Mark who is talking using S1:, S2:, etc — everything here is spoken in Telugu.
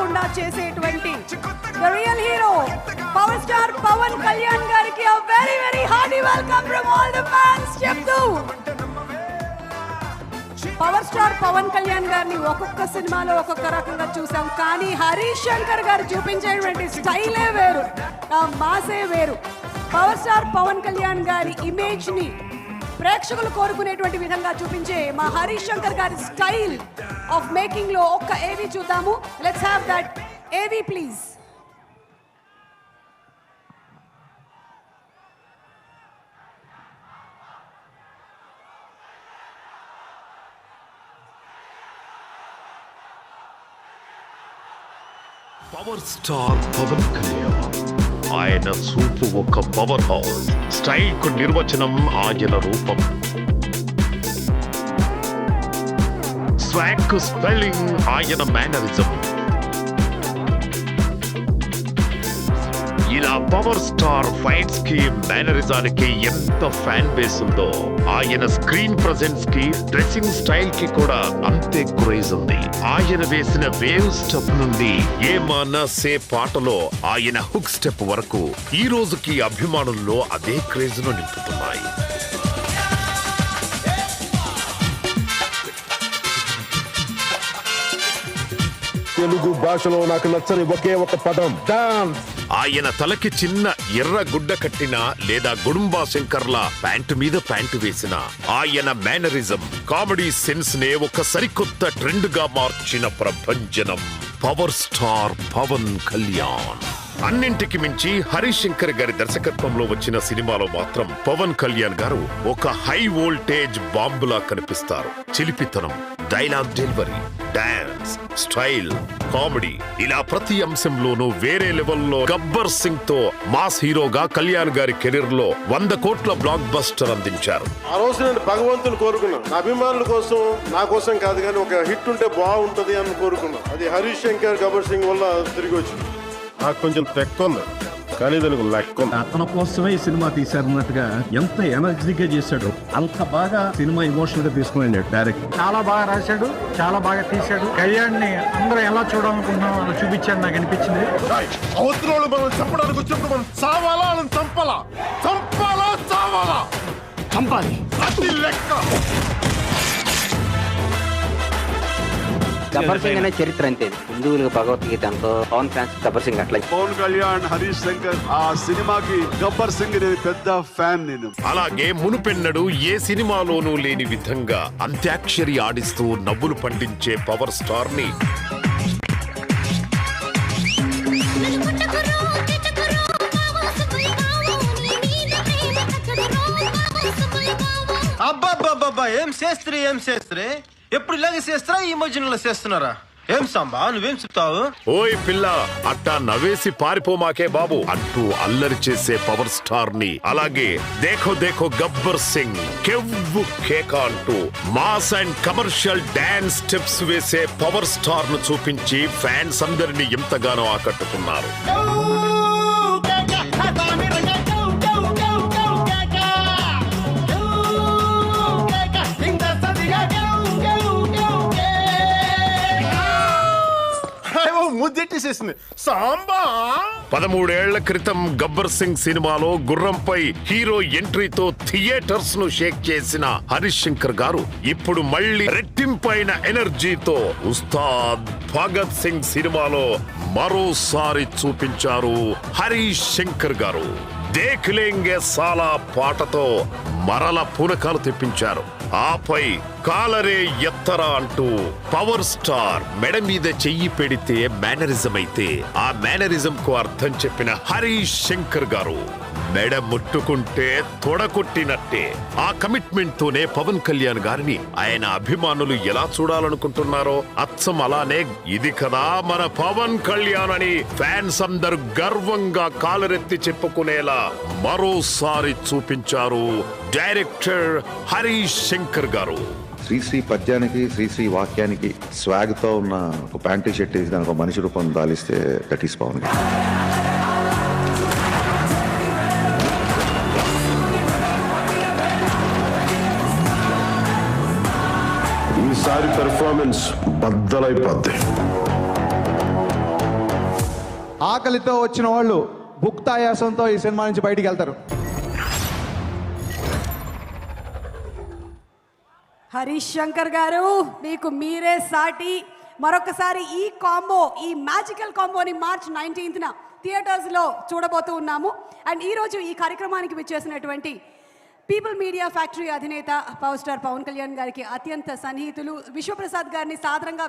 S1: లేకుండా చేసేటువంటి the real hero power star Pawan Kalyan గారికి a very very hearty welcome from all the fans చెప్తూ పవర్ స్టార్ పవన్ కళ్యాణ్ గారిని ఒక్కొక్క సినిమాలో ఒక్కొక్క రకంగా చూసాం, కానీ హరీష్ శంకర్ గారు చూపించేటువంటి స్టైలే వేరు, మాసే వేరు. పవర్ స్టార్ పవన్ కళ్యాణ్ గారి ఇమేజ్ ని ప్రేక్షకులు కోరుకునేటువంటి విధంగా చూపించే మా హరీష్ శంకర్ గారి స్టైల్ ఆఫ్ మేకింగ్ లో ఒక్క ఏవి చూద్దాము. Let's have that AV please.
S2: Power star Pawan Kalyan, ఆయన సూపు ఒక పవర్ హౌస్. స్టైల్ కు నిర్వచనం ఆయన రూపం, స్వాగ్ కు స్పెల్లింగ్ ఆయన మేనరిజం. ఇలా పవర్ స్టార్ ఫైట్స్ కి మేనరిజానికి ఎంత ఫ్యాన్ బేస్ ఉందో, ఆయన స్క్రీన్ ప్రెజెన్స్ కి డ్రెస్సింగ్ స్టైల్ కి కూడా అంతే క్రేజ్ ఉంది. ఆయన వేసిన వేవ్ స్టెప్ నుండి ఏమానా సే పాటలో ఆయన హుక్ స్టెప్ వరకు ఈ రోజుకి అభిమానుల్లో అదే క్రేజ్ ను నింపుతున్నాయి.
S3: తెలుగు భాషలో నాకు నచ్చని ఒకే ఒక పదం డాన్స్.
S2: ఆయన తలకి చిన్న ఎర్ర గుడ్డ కట్టిన లేదా గుడుంబా శంకర్ల ప్యాంటు మీద ప్యాంటు వేసిన ఆయన మేనరిజం, కామెడీ సెన్స్ నే ఒక సరికొత్త ట్రెండ్ గా మార్చిన ప్రభంజనం పవర్ స్టార్ పవన్ కళ్యాణ్. అన్నింటికి మించి హరీష్ శంకర్ గారి దర్శకత్వంలో వచ్చిన సినిమాలో మాత్రం పవన్ కళ్యాణ్ గారు ఒక హై వోల్టేజ్ బాంబులా కనిపిస్తారు. చిలిపితనం, dialogue delivery, dance, style, comedy, ఇలా ప్రతి అంశంలోనూ వేరే లెవెల్లో గబ్బర్ సింగ్ తో మాస్ హీరోగా కళ్యాణ్ గారి కెరీర్ లో 100 కోట్ల బ్లాక్ బస్టర్ అందించారు.
S3: ఆ రోజు నేను భగవంతుని కోరుకున్నా, నా అభిమానుల కోసం, నా కోసం కాదు కానీ ఒక హిట్ ఉంటే బాగుంటది అని కోరుకున్నా. అది హరీష్ శంకర్ గబ్బర్ సింగ్ వల్ల తిరిగి వచ్చింది. నాకు కొంచెం తెక్క ఉంది, కానీ దానికి లెక్క ఉంది.
S4: అతని కోసమే ఈ సినిమా తీశారన్నట్టుగా ఎంత ఎనర్జీగా చేశాడు, అంత బాగా సినిమా ఎమోషనల్ గా తీసుకున్నాడు డైరెక్టర్.
S5: చాలా బాగా రాశాడు, చాలా బాగా తీశాడు. కళ్యాణ్ని అందరూ ఎలా చూడాలనుకుంటున్నాం అలా చూపించాడు నాకు అనిపించింది.
S3: అవతల వాళ్ళు మనం చెప్పడానికి వచ్చినప్పుడు మనం చావాలా అని చంపాలా, చంపాలా చావాలా, చంపాలి, అది లెక్క.
S6: గబ్బర్ సింగ్ అనే చరిత్ర అంతే. హిందువులకు భగవద్గీత అంతో పవన్ ఫ్యాన్స్ గబ్బర్ సింగ్ అట్లా.
S7: పవన్ కళ్యాణ్, హరీష్ శంకర్ ఆ సినిమాకి గబ్బర్ సింగ్ నేను పెద్ద ఫ్యాన్. నేను
S2: అలాగే మునుపెన్నడు ఏ సినిమాలోనూ లేని విధంగా అంత్యాక్షరి ఆడిస్తూ నవ్వులు పండించే పవర్ స్టార్ ని
S8: అబ్బాబ్బాబ్బా, ఏం చేస్త్రీ ఎప్పుడు ఇలాగే చేస్తారా, ఈ మధ్యలో చేస్తున్నారా? ఏం సంబా, నువ్వేం చెప్తావు?
S2: ఓయ్ పిల్ల, అట్టా నవ్వేసి పారిపోమాకే బాబు అంటూ అల్లరి చేసే పవర్ స్టార్ ని, అలాగే దేఖో దేఖో గబ్బర్ సింగ్, కెవ్వు కేక అంటూ mass and commercial dance steps వేసే పవర్ స్టార్ ను చూపించి ఫ్యాన్స్ అందరినీ ఎంతగానో ఆకట్టుకున్నారు.
S3: ముద్దెట్టేసేసింది సాంబా.
S2: 13 ఏళ్ల క్రితం గబ్బర్ సింగ్ సినిమాలో గుర్రంపై హీరో ఎంట్రీతో థియేటర్స్ ను షేక్ చేసిన హరీష్ శంకర్ గారు ఇప్పుడు మళ్ళీ రెట్టింపైన ఎనర్జీతో ఉస్తాద్ భగత్ సింగ్ సినిమాలో మరోసారి చూపించారు హరీష్ శంకర్ గారు. దేఖ్ లేంగే సాలా పాటతో మరల పూనకాలు తెప్పించారు. ఆపై కాలరే ఎత్తరా అంటూ పవర్ స్టార్ మెడ మీద చెయ్యి పెడితే మేనరిజం అయితే ఆ మేనరిజం కు అర్థం చెప్పిన హరీష్ శంకర్ గారు మెడ ముట్టుకుంటే తొడకొట్టినట్టే. ఆ కమిట్మెంట్ తోనే పవన్ కళ్యాణ్ గారిని ఆయన అభిమానులు ఎలా చూడాలనుకుంటున్నారో అచ్చం అలానే ఇది కదా మన పవన్ కళ్యాణ్ అని ఫ్యాన్స్ అందరూ గర్వంగా కాలరెత్తి చెప్పుకునేలా మరోసారి చూపించారు డైరెక్టర్ హరీష్ శంకర్ గారు.
S9: శ్రీశ్రీ పద్యానికి, శ్రీశ్రీ వాక్యానికి స్వాగ్ తో ఉన్న ఒక ప్యాంటీ షర్ట్ వేసి దానికి ఒక మనిషి రూపం దాలిస్తే దట్ ఈస్ పవన్.
S3: ఈసారి పెర్ఫార్మెన్స్ బద్దలైపోద్ది.
S10: ఆకలితో వచ్చిన వాళ్ళు భుక్తాయాసంతో ఈ సినిమా నుంచి బయటికి వెళ్తారు.
S1: హరీష్ శంకర్ గారు, మీకు మీరే సాటి. మరొకసారి ఈ కాంబో, ఈ మ్యాజికల్ కాంబోని March 19th థియేటర్స్లో చూడబోతూ ఉన్నాము. అండ్ ఈరోజు ఈ కార్యక్రమానికి విచ్చేసినటువంటి పీపుల్ మీడియా ఫ్యాక్టరీ అధినేత పవర్ స్టార్ పవన్ కళ్యాణ్ గారికి అత్యంత సన్నిహితులు విశ్వప్రసాద్ గారిని సాదరంగా